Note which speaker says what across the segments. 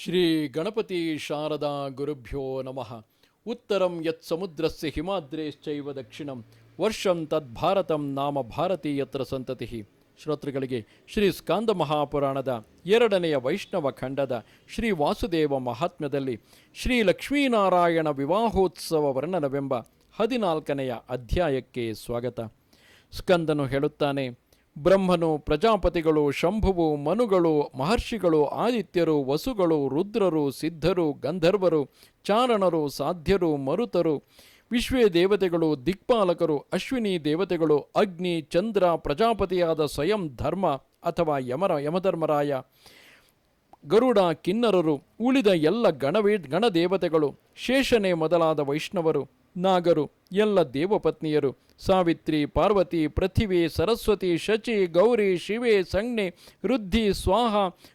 Speaker 1: ಶ್ರೀ ಗಣಪತಿ ಶಾರದಾ ಗುರುಭ್ಯೋ ನಮಃ. ಉತ್ತರಂ ಯತ್ ಸಮುದ್ರಸ್ಯ ಹಿಮಾದ್ರೇಶ್ಚೈವ ದಕ್ಷಿಣಂ ವರ್ಷಂ ತದ್ಭಾರತಂ ನಾಮ ಭಾರತೀಯತ್ರ ಸಂತತಿ. ಶ್ರೋತೃಗಳಿಗೆ ಶ್ರೀ ಸ್ಕಾಂದ ಮಹಾಪುರಾಣದ 2ನೇ ವೈಷ್ಣವ ಖಂಡದ ಶ್ರೀ ವಾಸುದೇವ ಮಹಾತ್ಮ್ಯದಲ್ಲಿ ಶ್ರೀ ಲಕ್ಷ್ಮೀನಾರಾಯಣ ವಿವಾಹೋತ್ಸವ ವರ್ಣನವೆಂಬ 14ನೆಯ ಅಧ್ಯಾಯಕ್ಕೆ ಸ್ವಾಗತ. ಸ್ಕಂದನು ಹೇಳುತ್ತಾನೆ, ಬ್ರಹ್ಮನು, ಪ್ರಜಾಪತಿಗಳು, ಶಂಭುವು, ಮನುಗಳು, ಮಹರ್ಷಿಗಳು, ಆದಿತ್ಯರು, ವಸುಗಳು, ರುದ್ರರು, ಸಿದ್ಧರು, ಗಂಧರ್ವರು, ಚಾರಣರು, ಸಾಧ್ಯರು, ಮರುತರು, ವಿಶ್ವೇ ದೇವತೆಗಳು, ದಿಕ್ಪಾಲಕರು, ಅಶ್ವಿನಿ ದೇವತೆಗಳು, ಅಗ್ನಿ, ಚಂದ್ರ, ಪ್ರಜಾಪತಿಯಾದ ಸ್ವಯಂ ಧರ್ಮ ಅಥವಾ ಯಮಧರ್ಮರಾಯ, ಗರುಡ, ಕಿನ್ನರರು, ಉಳಿದ ಎಲ್ಲ ಗಣದೇವತೆಗಳು, ಶೇಷನೆ ಮೊದಲಾದ ವೈಷ್ಣವರು, ನಾಗರು, ಎಲ್ಲ ದೇವಪತ್ನಿಯರು, ಸಾವಿತ್ರಿ, ಪಾರ್ವತಿ, ಪೃಥಿವಿ, ಸರಸ್ವತಿ, ಶಚಿ, ಗೌರಿ, ಶಿವೆ, ಸಂಜ್ಞೆ, ರುದ್ಧಿ, ಸ್ವಾಹ,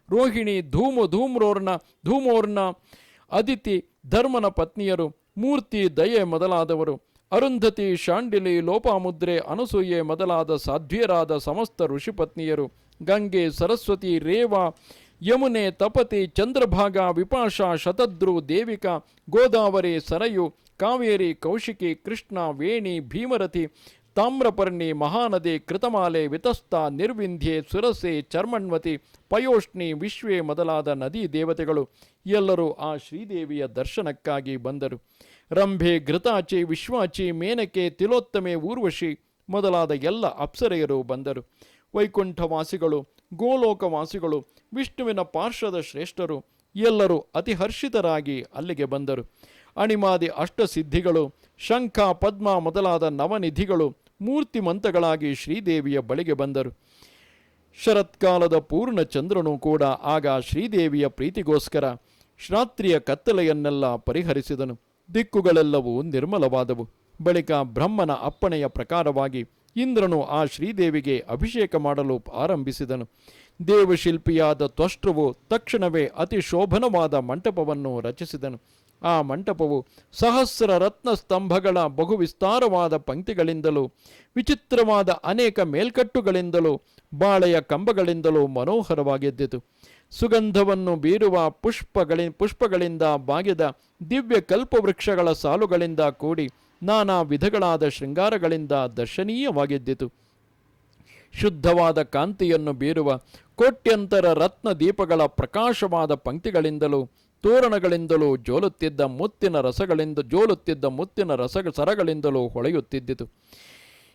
Speaker 1: ರೋಹಿಣಿ, ಧೂಮೋರ್ನ, ಅದಿತಿ, ಧರ್ಮನ ಪತ್ನಿಯರು, ಮೂರ್ತಿ, ದಯೆ ಮೊದಲಾದವರು, ಅರುಂಧತಿ, ಶಾಂಡಿಲಿ, ಲೋಪಾಮುದ್ರೆ, ಅನಸೂಯೆ ಮೊದಲಾದ ಸಾಧ್ವಿಯರಾದ ಸಮಸ್ತ ಋಷಿಪತ್ನಿಯರು, ಗಂಗೆ, ಸರಸ್ವತಿ, ರೇವಾ, ಯಮುನೆ, ತಪತಿ, ಚಂದ್ರಭಾಗ, ವಿಪಾಶ, ಶತದ್ರು, ದೇವಿಕಾ, ಗೋದಾವರಿ, ಸರಯು, ಕಾವೇರಿ, ಕೌಶಿಕಿ, ಕೃಷ್ಣ, ವೇಣಿ, ಭೀಮರಥಿ, ತಾಮ್ರಪರ್ಣಿ, ಮಹಾನದಿ, ಕೃತಮಾಲೆ, ವಿತಸ್ತ, ನಿರ್ವಿಂಧ್ಯೆ, ಸುರಸೆ, ಚರ್ಮಣ್ವತಿ, ಪಯೋಷ್ಣಿ, ವಿಶ್ವೇ ಮೊದಲಾದ ನದಿ ದೇವತೆಗಳು ಎಲ್ಲರೂ ಆ ಶ್ರೀದೇವಿಯ ದರ್ಶನಕ್ಕಾಗಿ ಬಂದರು. ರಂಭೆ, ಘೃತಾಚಿ, ವಿಶ್ವಾಚಿ, ಮೇನಕೆ, ತಿಲೋತ್ತಮೆ, ಊರ್ವಶಿ ಮೊದಲಾದ ಎಲ್ಲ ಅಪ್ಸರೆಯರು ಬಂದರು. ವೈಕುಂಠವಾಸಿಗಳು, ಗೋಲೋಕವಾಸಿಗಳು, ವಿಷ್ಣುವಿನ ಪಾರ್ಶ್ವದ ಶ್ರೇಷ್ಠರು ಎಲ್ಲರೂ ಅತಿಹರ್ಷಿತರಾಗಿ ಅಲ್ಲಿಗೆ ಬಂದರು. ಅಣಿಮಾದಿ ಅಷ್ಟಸಿದ್ಧಿಗಳು, ಶಂಖ, ಪದ್ಮ ಮೊದಲಾದ ನವನಿಧಿಗಳು ಮೂರ್ತಿಮಂತಗಳಾಗಿ ಶ್ರೀದೇವಿಯ ಬಳಿಗೆ ಬಂದರು. ಶರತ್ಕಾಲದ ಪೂರ್ಣ ಚಂದ್ರನು ಕೂಡ ಆಗ ಶ್ರೀದೇವಿಯ ಪ್ರೀತಿಗೋಸ್ಕರ ರಾತ್ರಿಯ ಕತ್ತಲೆಯನ್ನೆಲ್ಲ ಪರಿಹರಿಸಿದನು. ದಿಕ್ಕುಗಳೆಲ್ಲವೂ ನಿರ್ಮಲವಾದವು. ಬಳಿಕ ಬ್ರಹ್ಮನ ಅಪ್ಪಣೆಯ ಪ್ರಕಾರವಾಗಿ ಇಂದ್ರನು ಆ ಶ್ರೀದೇವಿಗೆ ಅಭಿಷೇಕ ಮಾಡಲು ಆರಂಭಿಸಿದನು. ದೇವಶಿಲ್ಪಿಯಾದ ತ್ವಷ್ಟೃವು ತಕ್ಷಣವೇ ಅತಿ ಶೋಭನವಾದ ಮಂಟಪವನ್ನು ರಚಿಸಿದನು. ಆ ಮಂಟಪವು ಸಹಸ್ರ ರತ್ನ ಸ್ತಂಭಗಳ ಬಹು ವಿಸ್ತಾರವಾದ ಪಂಕ್ತಿಗಳಿಂದಲೂ ವಿಚಿತ್ರವಾದ ಅನೇಕ ಮೇಲ್ಕಟ್ಟುಗಳಿಂದಲೂ ಬಾಳೆಯ ಕಂಬಗಳಿಂದಲೂ ಮನೋಹರವಾಗಿದ್ದಿತು. ಸುಗಂಧವನ್ನು ಬೀರುವ ಪುಷ್ಪಗಳಿಂದ ಬಾಗಿದ ದಿವ್ಯ ಕಲ್ಪವೃಕ್ಷಗಳ ಸಾಲುಗಳಿಂದ ಕೂಡಿ ನಾನಾ ವಿಧಗಳಾದ ಶೃಂಗಾರಗಳಿಂದ ದರ್ಶನೀಯವಾಗಿದ್ದಿತು. ಶುದ್ಧವಾದ ಕಾಂತಿಯನ್ನು ಬೀರುವ ಕೋಟ್ಯಂತರ ರತ್ನ ದೀಪಗಳ ಪ್ರಕಾಶವಾದ ಪಂಕ್ತಿಗಳಿಂದಲೂ ತೋರಣಗಳಿಂದಲೂ ಜೋಲುತ್ತಿದ್ದ ಮುತ್ತಿನ ಸರಗಳಿಂದಲೂ ಹೊಳೆಯುತ್ತಿದ್ದಿತು.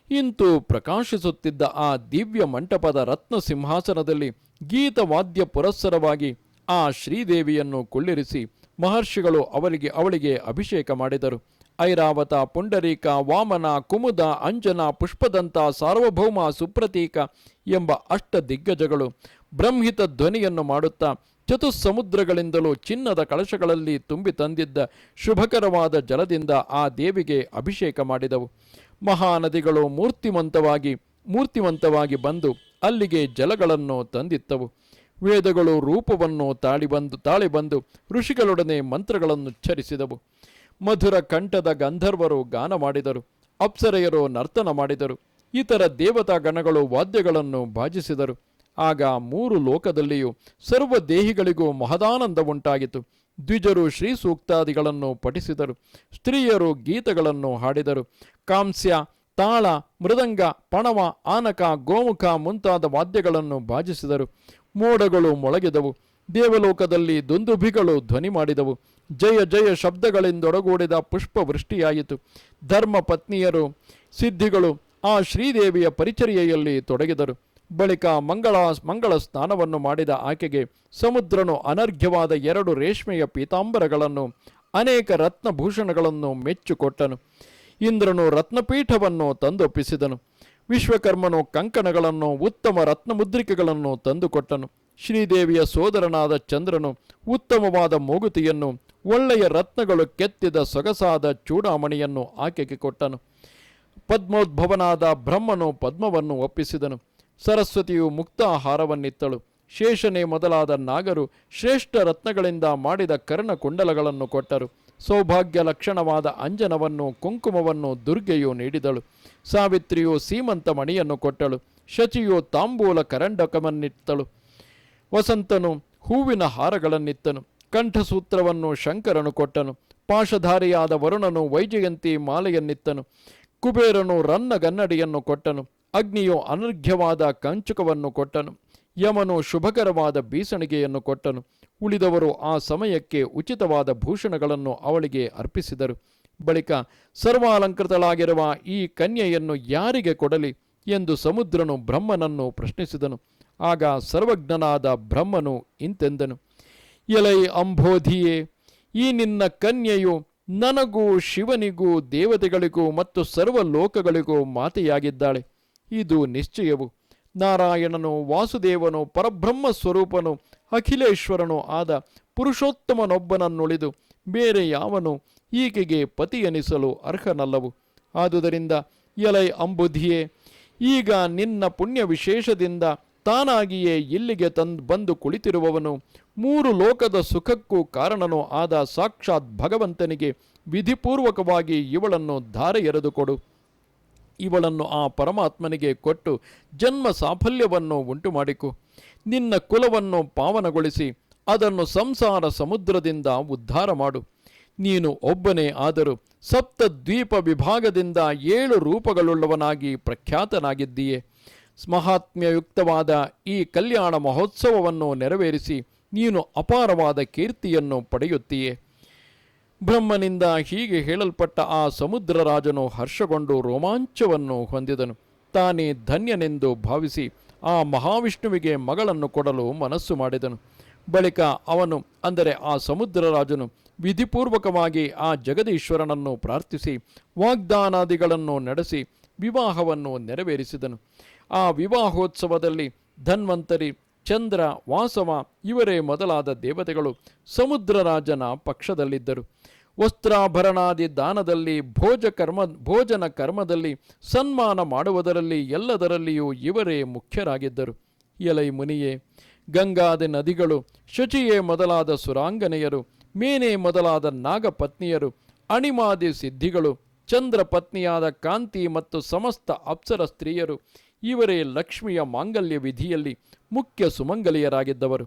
Speaker 1: ಇಂತು ಪ್ರಕಾಶಿಸುತ್ತಿದ್ದ ಆ ದಿವ್ಯ ಮಂಟಪದ ರತ್ನ ಸಿಂಹಾಸನದಲ್ಲಿ ಗೀತವಾದ್ಯ ಪುರಸ್ಸರವಾಗಿ ಆ ಶ್ರೀದೇವಿಯನ್ನು ಕುಳ್ಳಿರಿಸಿ ಮಹರ್ಷಿಗಳು ಅವಳಿಗೆ ಅಭಿಷೇಕ ಮಾಡಿದರು. ಐರಾವತ, ಪುಂಡರೀಕ, ವಾಮನ, ಕುಮುದ, ಅಂಜನ, ಪುಷ್ಪದಂತ, ಸಾರ್ವಭೌಮ, ಸುಪ್ರತೀಕ ಎಂಬ ಅಷ್ಟ ದಿಗ್ಗಜಗಳು ಬ್ರಹ್ಮಿತ ಧ್ವನಿಯನ್ನು ಮಾಡುತ್ತಾ ಚತುಸ್ಸಮುದ್ರಗಳಿಂದಲೂ ಚಿನ್ನದ ಕಳಶಗಳಲ್ಲಿ ತುಂಬಿ ತಂದಿದ್ದ ಶುಭಕರವಾದ ಜಲದಿಂದ ಆ ದೇವಿಗೆ ಅಭಿಷೇಕ ಮಾಡಿದವು. ಮಹಾನದಿಗಳು ಮೂರ್ತಿವಂತವಾಗಿ ಬಂದು ಅಲ್ಲಿಗೆ ಜಲಗಳನ್ನು ತಂದಿತ್ತವು. ವೇದಗಳು ರೂಪವನ್ನು ತಾಳಿ ಬಂದು ಋಷಿಗಳೊಡನೆ ಮಂತ್ರಗಳನ್ನು ಉಚ್ಚರಿಸಿದವು. ಮಧುರ ಕಂಠದ ಗಂಧರ್ವರು ಗಾನ ಮಾಡಿದರು. ಅಪ್ಸರೆಯರು ನರ್ತನ ಮಾಡಿದರು. ಇತರ ದೇವತಾ ಗಣಗಳು ವಾದ್ಯಗಳನ್ನು ಬಾಜಿಸಿದರು. ಆಗ 3 ಲೋಕದಲ್ಲಿಯೂ ಸರ್ವ ದೇಹಿಗಳಿಗೂ ಮಹದಾನಂದ ಉಂಟಾಗಿತು. ದ್ವಿಜರು ಶ್ರೀ ಸೂಕ್ತಾದಿಗಳನ್ನು ಪಠಿಸಿದರು. ಸ್ತ್ರೀಯರು ಗೀತಗಳನ್ನು ಹಾಡಿದರು. ಕಾಂಸ್ಯ, ತಾಳ, ಮೃದಂಗ, ಪಣವ, ಆನಕ, ಗೋಮುಖ ಮುಂತಾದ ವಾದ್ಯಗಳನ್ನು ಬಾಜಿಸಿದರು. ಮೋಡಗಳು ಮೊಳಗಿದವು. ದೇವಲೋಕದಲ್ಲಿ ದುಂದುಭಿಗಳು ಧ್ವನಿ ಮಾಡಿದವು. ಜಯ ಜಯ ಶಬ್ದಗಳಿಂದೊಡಗೂಡಿದ ಪುಷ್ಪವೃಷ್ಟಿಯಾಯಿತು. ಧರ್ಮ ಪತ್ನಿಯರು, ಸಿದ್ಧಿಗಳು ಆ ಶ್ರೀದೇವಿಯ ಪರಿಚರ್ಯೆಯಲ್ಲಿ ತೊಡಗಿದರು. ಬಳಿಕ ಮಂಗಳ ಸ್ನಾನವನ್ನು ಮಾಡಿದ ಆಕೆಗೆ ಸಮುದ್ರನು ಅನರ್ಘ್ಯವಾದ 2 ರೇಷ್ಮೆಯ ಪೀತಾಂಬರಗಳನ್ನು ಅನೇಕ ರತ್ನಭೂಷಣಗಳನ್ನು ಮೆಚ್ಚುಕೊಟ್ಟನು. ಇಂದ್ರನು ರತ್ನಪೀಠವನ್ನು ತಂದೊಪ್ಪಿಸಿದನು. ವಿಶ್ವಕರ್ಮನು ಕಂಕಣಗಳನ್ನು, ಉತ್ತಮ ರತ್ನಮುದ್ರಿಕೆಗಳನ್ನು ತಂದುಕೊಟ್ಟನು. ಶ್ರೀದೇವಿಯ ಸೋದರನಾದ ಚಂದ್ರನು ಉತ್ತಮವಾದ ಮೂಗುತಿಯನ್ನು, ಒಳ್ಳೆಯ ರತ್ನಗಳು ಕೆತ್ತಿದ ಸೊಗಸಾದ ಚೂಡಾಮಣಿಯನ್ನು ಆಕೆಗೆ ಕೊಟ್ಟನು. ಪದ್ಮೋದ್ಭವನಾದ ಬ್ರಹ್ಮನು ಪದ್ಮವನ್ನು ಒಪ್ಪಿಸಿದನು. ಸರಸ್ವತಿಯು ಮುಕ್ತಾಹಾರವನ್ನಿತ್ತಳು. ಶೇಷನೆ ಮೊದಲಾದ ನಾಗರು ಶ್ರೇಷ್ಠ ರತ್ನಗಳಿಂದ ಮಾಡಿದ ಕರ್ಣಕುಂಡಲಗಳನ್ನು ಕೊಟ್ಟರು. ಸೌಭಾಗ್ಯ ಲಕ್ಷಣವಾದ ಅಂಜನವನ್ನು, ಕುಂಕುಮವನ್ನು ದುರ್ಗೆಯು ನೀಡಿದಳು. ಸಾವಿತ್ರಿಯು ಸೀಮಂತ ಮಣಿಯನ್ನು ಕೊಟ್ಟಳು. ಶಚಿಯು ತಾಂಬೂಲ ಕರಂಡಕವನ್ನಿತ್ತಳು. ವಸಂತನು ಹೂವಿನ ಹಾರಗಳನ್ನಿತ್ತನು. ಕಂಠಸೂತ್ರವನ್ನು ಶಂಕರನು ಕೊಟ್ಟನು. ಪಾಶಧಾರಿಯಾದ ವರುಣನು ವೈಜಯಂತಿ ಮಾಲೆಯನ್ನಿತ್ತನು. ಕುಬೇರನು ರನ್ನಗನ್ನಡಿಯನ್ನು ಕೊಟ್ಟನು. ಅಗ್ನಿಯು ಅನರ್ಘ್ಯವಾದ ಕಂಚುಕವನ್ನು ಕೊಟ್ಟನು. ಯಮನು ಶುಭಕರವಾದ ಬೀಸಣಿಗೆಯನ್ನು ಕೊಟ್ಟನು. ಉಳಿದವರು ಆ ಸಮಯಕ್ಕೆ ಉಚಿತವಾದ ಭೂಷಣಗಳನ್ನು ಅವಳಿಗೆ ಅರ್ಪಿಸಿದರು. ಬಳಿಕ ಸರ್ವಾಲಂಕೃತಳಾಗಿರುವ ಈ ಕನ್ಯೆಯನ್ನು ಯಾರಿಗೆ ಕೊಡಲಿ ಎಂದು ಸಮುದ್ರನು ಬ್ರಹ್ಮನನ್ನು ಪ್ರಶ್ನಿಸಿದನು. ಆಗ ಸರ್ವಜ್ಞನಾದ ಬ್ರಹ್ಮನು ಇಂತೆಂದನು: ಎಲೈ ಅಂಬೋಧಿಯೇ, ಈ ನಿನ್ನ ಕನ್ಯೆಯು ನನಗೂ ಶಿವನಿಗೂ ದೇವತೆಗಳಿಗೂ ಮತ್ತು ಸರ್ವ ಲೋಕಗಳಿಗೂ ಮಾತೆಯಾಗಿದ್ದಾಳೆ. ಇದು ನಿಶ್ಚಯವು. ನಾರಾಯಣನು, ವಾಸುದೇವನು, ಪರಬ್ರಹ್ಮ ಸ್ವರೂಪನು, ಅಖಿಲೇಶ್ವರನು ಆದ ಪುರುಷೋತ್ತಮನೊಬ್ಬನನ್ನುಳಿದು ಬೇರೆ ಯಾವನು ಈಕೆಗೆ ಪತಿಯೆನಿಸಲು ಅರ್ಹನಲ್ಲವು. ಆದುದರಿಂದ ಎಲೈ ಅಂಬುಧಿಯೇ, ಈಗ ನಿನ್ನ ಪುಣ್ಯ ವಿಶೇಷದಿಂದ ತಾನಾಗಿಯೇ ಇಲ್ಲಿಗೆ ಬಂದು ಕುಳಿತಿರುವವನು, 3 ಲೋಕದ ಸುಖಕ್ಕೂ ಕಾರಣನೂ ಆದ ಸಾಕ್ಷಾತ್ ಭಗವಂತನಿಗೆ ವಿಧಿಪೂರ್ವಕವಾಗಿ ಇವಳನ್ನು ಧಾರೆ ಎರೆದುಕೊಡು. ಇವಳನ್ನು ಆ ಪರಮಾತ್ಮನಿಗೆ ಕೊಟ್ಟು ಜನ್ಮ ಸಾಫಲ್ಯವನ್ನು ಉಂಟು ಮಾಡಿಕು. ನಿನ್ನ ಕುಲವನ್ನು ಪಾವನಗೊಳಿಸಿ ಅದನ್ನು ಸಂಸಾರ ಸಮುದ್ರದಿಂದ ಉದ್ಧಾರ ಮಾಡು. ನೀನು ಒಬ್ಬನೇ ಆದರೂ ಸಪ್ತದ್ವೀಪ ವಿಭಾಗದಿಂದ 7 ರೂಪಗಳುಳ್ಳವನಾಗಿ ಪ್ರಖ್ಯಾತನಾಗಿದ್ದೀಯೆ. ಮಹಾತ್ಮ್ಯಯುಕ್ತವಾದ ಈ ಕಲ್ಯಾಣ ಮಹೋತ್ಸವವನ್ನು ನೆರವೇರಿಸಿ ನೀನು ಅಪಾರವಾದ ಕೀರ್ತಿಯನ್ನು ಪಡೆಯುತ್ತೀಯೆ. ಬ್ರಹ್ಮನಿಂದ ಹೀಗೆ ಹೇಳಲ್ಪಟ್ಟ ಆ ಸಮುದ್ರರಾಜನು ಹರ್ಷಗೊಂಡು ರೋಮಾಂಚವನ್ನು ಹೊಂದಿದನು. ತಾನೇ ಧನ್ಯನೆಂದು ಭಾವಿಸಿ ಆ ಮಹಾವಿಷ್ಣುವಿಗೆ ಮಗಳನ್ನು ಕೊಡಲು ಮನಸ್ಸು ಮಾಡಿದನು. ಬಳಿಕ ಅವನು, ಅಂದರೆ ಆ ಸಮುದ್ರರಾಜನು, ವಿಧಿಪೂರ್ವಕವಾಗಿ ಆ ಜಗದೀಶ್ವರನನ್ನು ಪ್ರಾರ್ಥಿಸಿ ವಾಗ್ದಾನಾದಿಗಳನ್ನು ನಡೆಸಿ ವಿವಾಹವನ್ನು ನೆರವೇರಿಸಿದನು. ಆ ವಿವಾಹೋತ್ಸವದಲ್ಲಿ ಧನ್ವಂತರಿ, ಚಂದ್ರ, ವಾಸವ ಇವರೇ ಮೊದಲಾದ ದೇವತೆಗಳು ಸಮುದ್ರರಾಜನ ಪಕ್ಷದಲ್ಲಿದ್ದರು. ವಸ್ತ್ರಾಭರಣಾದಿ ದಾನದಲ್ಲಿ, ಭೋಜನ ಕರ್ಮದಲ್ಲಿ, ಸನ್ಮಾನ ಮಾಡುವುದರಲ್ಲಿ ಎಲ್ಲದರಲ್ಲಿಯೂ ಇವರೇ ಮುಖ್ಯರಾಗಿದ್ದರು. ಎಲೈ ಮುನಿಯೇ, ಗಂಗಾದಿ ನದಿಗಳು, ಶಚಿಯೇ ಮೊದಲಾದ ಸುರಾಂಗನೆಯರು, ಮೇನೆ ಮೊದಲಾದ ನಾಗಪತ್ನಿಯರು, ಅಣಿಮಾದಿ ಸಿದ್ಧಿಗಳು, ಚಂದ್ರ ಪತ್ನಿಯಾದ ಕಾಂತಿ ಮತ್ತು ಸಮಸ್ತ ಅಪ್ಸರ ಸ್ತ್ರೀಯರು ಇವರೇ ಲಕ್ಷ್ಮಿಯ ಮಾಂಗಲ್ಯ ವಿಧಿಯಲ್ಲಿ ಮುಖ್ಯ ಸುಮಂಗಲಿಯರಾಗಿದ್ದವರು.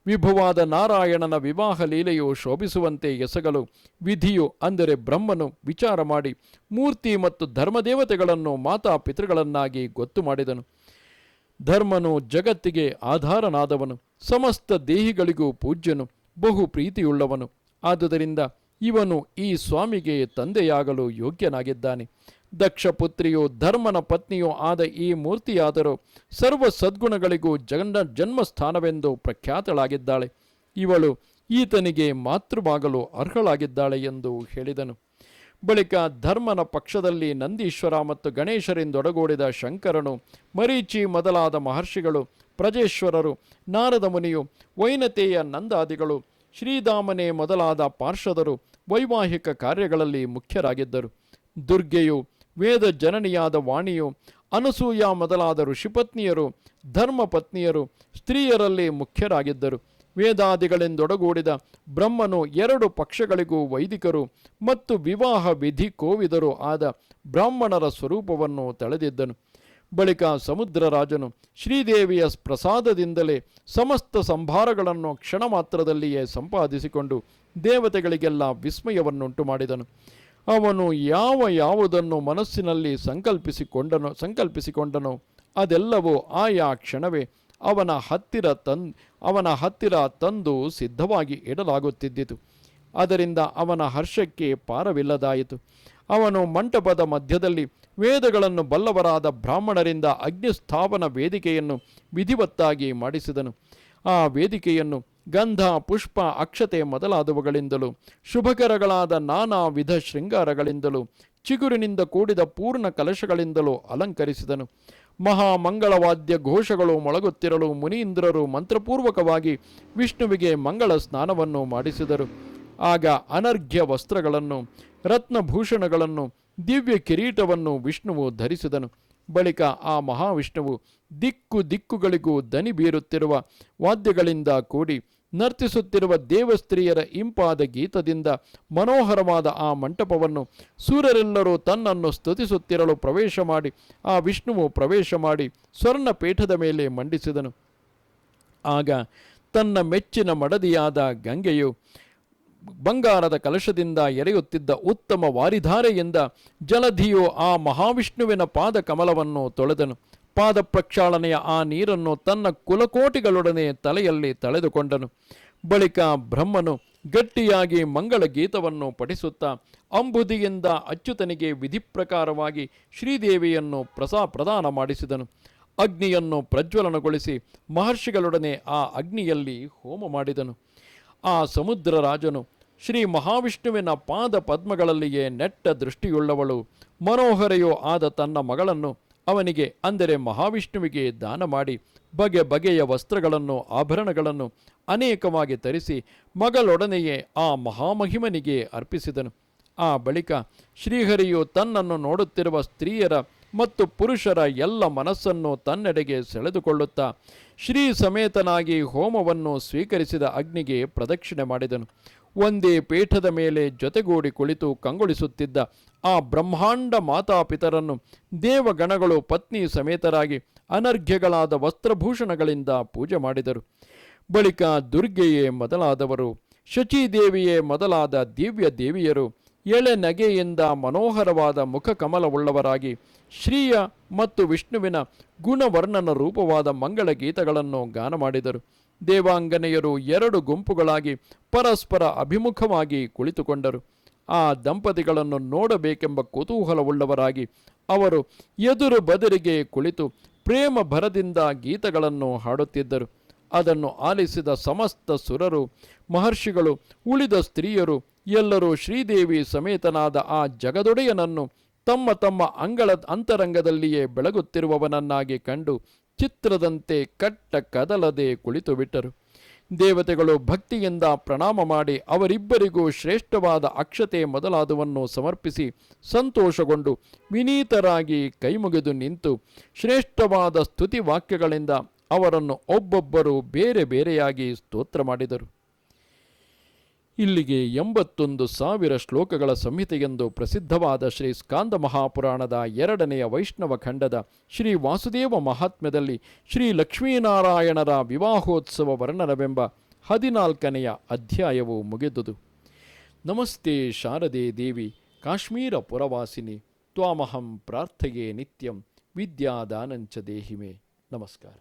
Speaker 1: ವಿಭುವಾದ ನಾರಾಯಣನ ವಿವಾಹ ಲೀಲೆಯು ಶೋಭಿಸುವಂತೆ ಎಸಗಲು ವಿಧಿಯು, ಅಂದರೆ ಬ್ರಹ್ಮನು ವಿಚಾರ ಮಾಡಿ ಮೂರ್ತಿ ಮತ್ತು ಧರ್ಮದೇವತೆಗಳನ್ನು ಮಾತಾಪಿತೃಗಳನ್ನಾಗಿ ಗೊತ್ತು ಮಾಡಿದನು. ಧರ್ಮನು ಜಗತ್ತಿಗೆ ಆಧಾರನಾದವನು, ಸಮಸ್ತ ದೇಹಿಗಳಿಗೂ ಪೂಜ್ಯನು, ಬಹು ಪ್ರೀತಿಯುಳ್ಳವನು. ಆದುದರಿಂದ ಇವನು ಈ ಸ್ವಾಮಿಗೆ ತಂದೆಯಾಗಲು ಯೋಗ್ಯನಾಗಿದ್ದಾನೆ. ದಕ್ಷಪುತ್ರಿಯು ಧರ್ಮನ ಪತ್ನಿಯೂ ಆದ ಈ ಮೂರ್ತಿಯಾದರೂ ಸರ್ವ ಸದ್ಗುಣಗಳಿಗೂ ಜನ್ಮಸ್ಥಾನವೆಂದು ಪ್ರಖ್ಯಾತಳಾಗಿದ್ದಾಳೆ. ಇವಳು ಈತನಿಗೆ ಮಾತೃವಾಗಲು ಅರ್ಹಳಾಗಿದ್ದಾಳೆ ಎಂದು ಹೇಳಿದನು. ಬಳಿಕ ಧರ್ಮನ ಪಕ್ಷದಲ್ಲಿ ನಂದೀಶ್ವರ ಮತ್ತು ಗಣೇಶರಿಂದೊಡಗೂಡಿದ ಶಂಕರನು, ಮರೀಚಿ ಮೊದಲಾದ ಮಹರ್ಷಿಗಳು, ಪ್ರಜೇಶ್ವರರು, ನಾರದ ಮುನಿಯು, ವೈನತೇಯ ನಂದಾದಿಗಳು, ಶ್ರೀಧಾಮನೆ ಮೊದಲಾದ ಪಾರ್ಷದರು ವೈವಾಹಿಕ ಕಾರ್ಯಗಳಲ್ಲಿ ಮುಖ್ಯರಾಗಿದ್ದರು. ದುರ್ಗೆಯು, ವೇದ ಜನನಿಯಾದ ವಾಣಿಯು, ಅನಸೂಯ ಮೊದಲಾದ ಋಷಿಪತ್ನಿಯರು, ಧರ್ಮಪತ್ನಿಯರು ಸ್ತ್ರೀಯರಲ್ಲಿ ಮುಖ್ಯರಾಗಿದ್ದರು. ವೇದಾದಿಗಳೆಂದೊಡಗೂಡಿದ ಬ್ರಹ್ಮನು 2 ಪಕ್ಷಗಳಿಗೂ ವೈದಿಕರು ಮತ್ತು ವಿವಾಹ ವಿಧಿ ಕೋವಿದರು ಆದ ಬ್ರಾಹ್ಮಣರ ಸ್ವರೂಪವನ್ನು ತಳೆದಿದ್ದನು. ಬಳಿಕ ಸಮುದ್ರರಾಜನು ಶ್ರೀದೇವಿಯ ಪ್ರಸಾದದಿಂದಲೇ ಸಮಸ್ತ ಸಂಭಾರಗಳನ್ನು ಕ್ಷಣ ಮಾತ್ರದಲ್ಲಿಯೇ ಸಂಪಾದಿಸಿಕೊಂಡು ದೇವತೆಗಳಿಗೆಲ್ಲ ವಿಸ್ಮಯವನ್ನುಂಟು ಮಾಡಿದನು. ಅವನು ಯಾವುದನ್ನು ಮನಸ್ಸಿನಲ್ಲಿ ಸಂಕಲ್ಪಿಸಿಕೊಂಡನೋ ಅದೆಲ್ಲವೂ ಆಯಾ ಕ್ಷಣವೇ ಅವನ ಹತ್ತಿರ ತಂದು ಸಿದ್ಧವಾಗಿ ಇಡಲಾಗುತ್ತಿದ್ದಿತು. ಅದರಿಂದ ಅವನ ಹರ್ಷಕ್ಕೆ ಪಾರವಿಲ್ಲದಾಯಿತು. ಅವನು ಮಂಟಪದ ಮಧ್ಯದಲ್ಲಿ ವೇದಗಳನ್ನು ಬಲ್ಲವರಾದ ಬ್ರಾಹ್ಮಣರಿಂದ ಅಗ್ನಿಸ್ಥಾಪನ ವೇದಿಕೆಯನ್ನು ವಿಧಿವತ್ತಾಗಿ ಮಾಡಿಸಿದನು. ಆ ವೇದಿಕೆಯನ್ನು ಗಂಧ, ಪುಷ್ಪ, ಅಕ್ಷತೆ ಮೊದಲಾದವುಗಳಿಂದಲೂ, ಶುಭಕರಗಳಾದ ನಾನಾ ವಿಧ ಶೃಂಗಾರಗಳಿಂದಲೂ, ಚಿಗುರಿನಿಂದ ಕೂಡಿದ ಪೂರ್ಣ ಕಲಶಗಳಿಂದಲೂ ಅಲಂಕರಿಸಿದನು. ಮಹಾಮಂಗಳವಾದ್ಯ ಘೋಷಗಳು ಮೊಳಗುತ್ತಿರಲು ಮುನೀಂದ್ರರು ಮಂತ್ರಪೂರ್ವಕವಾಗಿ ವಿಷ್ಣುವಿಗೆ ಮಂಗಳ ಸ್ನಾನವನ್ನು ಮಾಡಿಸಿದರು. ಆಗ ಅನರ್ಘ್ಯ ವಸ್ತ್ರಗಳನ್ನು, ರತ್ನಭೂಷಣಗಳನ್ನು, ದಿವ್ಯ ಕಿರೀಟವನ್ನು ವಿಷ್ಣುವು ಧರಿಸಿದನು. ಬಳಿಕ ಆ ಮಹಾವಿಷ್ಣುವು ದಿಕ್ಕುಗಳಿಗೂ ದನಿ ಬೀರುತ್ತಿರುವ ವಾದ್ಯಗಳಿಂದ ಕೂಡಿ ನರ್ತಿಸುತ್ತಿರುವ ದೇವಸ್ತ್ರೀಯರ ಇಂಪಾದ ಗೀತದಿಂದ ಮನೋಹರವಾದ ಆ ಮಂಟಪವನ್ನು ಸೂರ್ಯರೆಲ್ಲರೂ ತನ್ನನ್ನು ಸ್ತುತಿಸುತ್ತಿರಲು ಆ ವಿಷ್ಣುವು ಪ್ರವೇಶ ಮಾಡಿ ಸ್ವರ್ಣಪೀಠದ ಮೇಲೆ ಮಂಡಿಸಿದನು. ಆಗ ತನ್ನ ಮೆಚ್ಚಿನ ಮಡದಿಯಾದ ಗಂಗೆಯು ಬಂಗಾರದ ಕಲಶದಿಂದ ಎರೆಯುತ್ತಿದ್ದ ಉತ್ತಮ ವಾರಿಧಾರೆಯಿಂದ ಜಲಧಿಯು ಆ ಮಹಾವಿಷ್ಣುವಿನ ಪಾದ ಕಮಲವನ್ನು ತೊಳೆದನು. ಪಾದ ಪ್ರಕ್ಷಾಳನೆಯ ಆ ನೀರನ್ನು ತನ್ನ ಕುಲಕೋಟಿಗಳೊಡನೆ ತಲೆಯಲ್ಲಿ ತಳೆದುಕೊಂಡನು. ಬಳಿಕ ಬ್ರಹ್ಮನು ಗಟ್ಟಿಯಾಗಿ ಮಂಗಳ ಗೀತವನ್ನು ಪಠಿಸುತ್ತಾ ಅಂಬುದಿಯಿಂದ ಅಚ್ಯುತನಿಗೆ ವಿಧಿ ಪ್ರಕಾರವಾಗಿ ಶ್ರೀದೇವಿಯನ್ನು ಪ್ರದಾನ ಮಾಡಿಸಿದನು. ಅಗ್ನಿಯನ್ನು ಪ್ರಜ್ವಲನಗೊಳಿಸಿ ಮಹರ್ಷಿಗಳೊಡನೆ ಆ ಅಗ್ನಿಯಲ್ಲಿ ಹೋಮ ಮಾಡಿದನು. ಆ ಸಮುದ್ರ ರಾಜನು ಶ್ರೀ ಮಹಾವಿಷ್ಣುವಿನ ಪಾದ ಪದ್ಮಗಳಲ್ಲಿಯೇ ನೆಟ್ಟ ದೃಷ್ಟಿಯುಳ್ಳವಳು ಮನೋಹರೆಯೋ ಆದ ತನ್ನ ಮಗಳನ್ನು ಅವನಿಗೆ ಅಂದರೆ ಮಹಾವಿಷ್ಣುವಿಗೆ ದಾನ ಮಾಡಿ ಬಗೆ ಬಗೆಯ ವಸ್ತ್ರಗಳನ್ನು ಆಭರಣಗಳನ್ನು ಅನೇಕವಾಗಿ ತರಿಸಿ ಮಗಳೊಡನೆಯೇ ಆ ಮಹಾಮಹಿಮನಿಗೆ ಅರ್ಪಿಸಿದನು. ಆ ಬಳಿಕ ಶ್ರೀಹರಿಯು ತನ್ನನ್ನು ನೋಡುತ್ತಿರುವ ಸ್ತ್ರೀಯರ ಮತ್ತು ಪುರುಷರ ಎಲ್ಲ ಮನಸ್ಸನ್ನು ತನ್ನೆಡೆಗೆ ಸೆಳೆದುಕೊಳ್ಳುತ್ತಾ ಶ್ರೀ ಸಮೇತನಾಗಿ ಹೋಮವನ್ನು ಸ್ವೀಕರಿಸಿದ ಅಗ್ನಿಗೆ ಪ್ರದಕ್ಷಿಣೆ ಮಾಡಿದನು. ಒಂದೇ ಪೀಠದ ಮೇಲೆ ಜೊತೆಗೂಡಿ ಕುಳಿತು ಕಂಗೊಳಿಸುತ್ತಿದ್ದ ಆ ಬ್ರಹ್ಮಾಂಡ ಮಾತಾಪಿತರನ್ನು ದೇವಗಣಗಳು ಪತ್ನಿ ಸಮೇತರಾಗಿ ಅನರ್ಘ್ಯಗಳಾದ ವಸ್ತ್ರಭೂಷಣಗಳಿಂದ ಪೂಜೆ ಮಾಡಿದರು. ಬಳಿಕ ದುರ್ಗೆಯೇ ಮೊದಲಾದವರು, ಶಚೀದೇವಿಯೇ ಮೊದಲಾದ ದಿವ್ಯ ದೇವಿಯರು ಎಳೆ ನಗೆಯಿಂದ ಮನೋಹರವಾದ ಮುಖಕಮಲವುಳ್ಳವರಾಗಿ ಶ್ರೀಯ ಮತ್ತು ವಿಷ್ಣುವಿನ ಗುಣವರ್ಣನ ರೂಪವಾದ ಮಂಗಳ ಗೀತಗಳನ್ನು ಗಾನ ಮಾಡಿದರು. ದೇವಾಂಗನೆಯರು 2 ಗುಂಪುಗಳಾಗಿ ಪರಸ್ಪರ ಅಭಿಮುಖವಾಗಿ ಕುಳಿತುಕೊಂಡರು. ಆ ದಂಪತಿಗಳನ್ನು ನೋಡಬೇಕೆಂಬ ಕುತೂಹಲವುಳ್ಳವರಾಗಿ ಅವರು ಎದುರು ಬದರಿಗೆ ಕುಳಿತು ಪ್ರೇಮ ಭರದಿಂದ ಗೀತಗಳನ್ನು ಹಾಡುತ್ತಿದ್ದರು. ಅದನ್ನು ಆಲಿಸಿದ ಸಮಸ್ತ ಸುರರು, ಮಹರ್ಷಿಗಳು, ಉಳಿದ ಸ್ತ್ರೀಯರು ಎಲ್ಲರೂ ಶ್ರೀದೇವಿ ಸಮೇತನಾದ ಆ ಜಗದೊಡೆಯನನ್ನು ತಮ್ಮ ತಮ್ಮ ಅಂತರಂಗದಲ್ಲಿಯೇ ಬೆಳಗುತ್ತಿರುವವನನ್ನಾಗಿ ಕಂಡು ಚಿತ್ರದಂತೆ ಕಟ್ಟ ಕದಲದೆ ಕುಳಿತು ಬಿಟ್ಟರು. ದೇವತೆಗಳು ಭಕ್ತಿಯಿಂದ ಪ್ರಣಾಮ ಮಾಡಿ ಅವರಿಬ್ಬರಿಗೂ ಶ್ರೇಷ್ಠವಾದ ಅಕ್ಷತೆ ಮೊದಲಾದವನ್ನು ಸಮರ್ಪಿಸಿ ಸಂತೋಷಗೊಂಡು ವಿನೀತರಾಗಿ ಕೈಮುಗಿದು ನಿಂತು ಶ್ರೇಷ್ಠವಾದ ಸ್ತುತಿ ವಾಕ್ಯಗಳಿಂದ ಅವರನ್ನು ಒಬ್ಬೊಬ್ಬರು ಬೇರೆ ಬೇರೆಯಾಗಿ ಸ್ತೋತ್ರ ಮಾಡಿದರು. ಇಲ್ಲಿಗೆ 81,000 ಶ್ಲೋಕಗಳ ಸಂಹಿತೆಯೆಂದು ಪ್ರಸಿದ್ಧವಾದ ಶ್ರೀ ಸ್ಕಾಂದ ಮಹಾಪುರಾಣದ 2ನೇ ವೈಷ್ಣವ ಖಂಡದ ಶ್ರೀ ವಾಸುದೇವ ಮಹಾತ್ಮ್ಯದಲ್ಲಿ ಶ್ರೀ ಲಕ್ಷ್ಮೀನಾರಾಯಣರ ವಿವಾಹೋತ್ಸವ ವರ್ಣನವೆಂಬ 14ನೆಯ ಅಧ್ಯಾಯವು ಮುಗಿದುದು. ನಮಸ್ತೆ ಶಾರದೆ ದೇವಿ ಕಾಶ್ಮೀರ ಪುರವಾಸಿನಿ ತ್ವಾಮಹಂ ಪ್ರಾರ್ಥಯೇ ನಿತ್ಯಂ ವಿದ್ಯಾದಾನಂಚ ದೇಹಿಮೆ. ನಮಸ್ಕಾರ.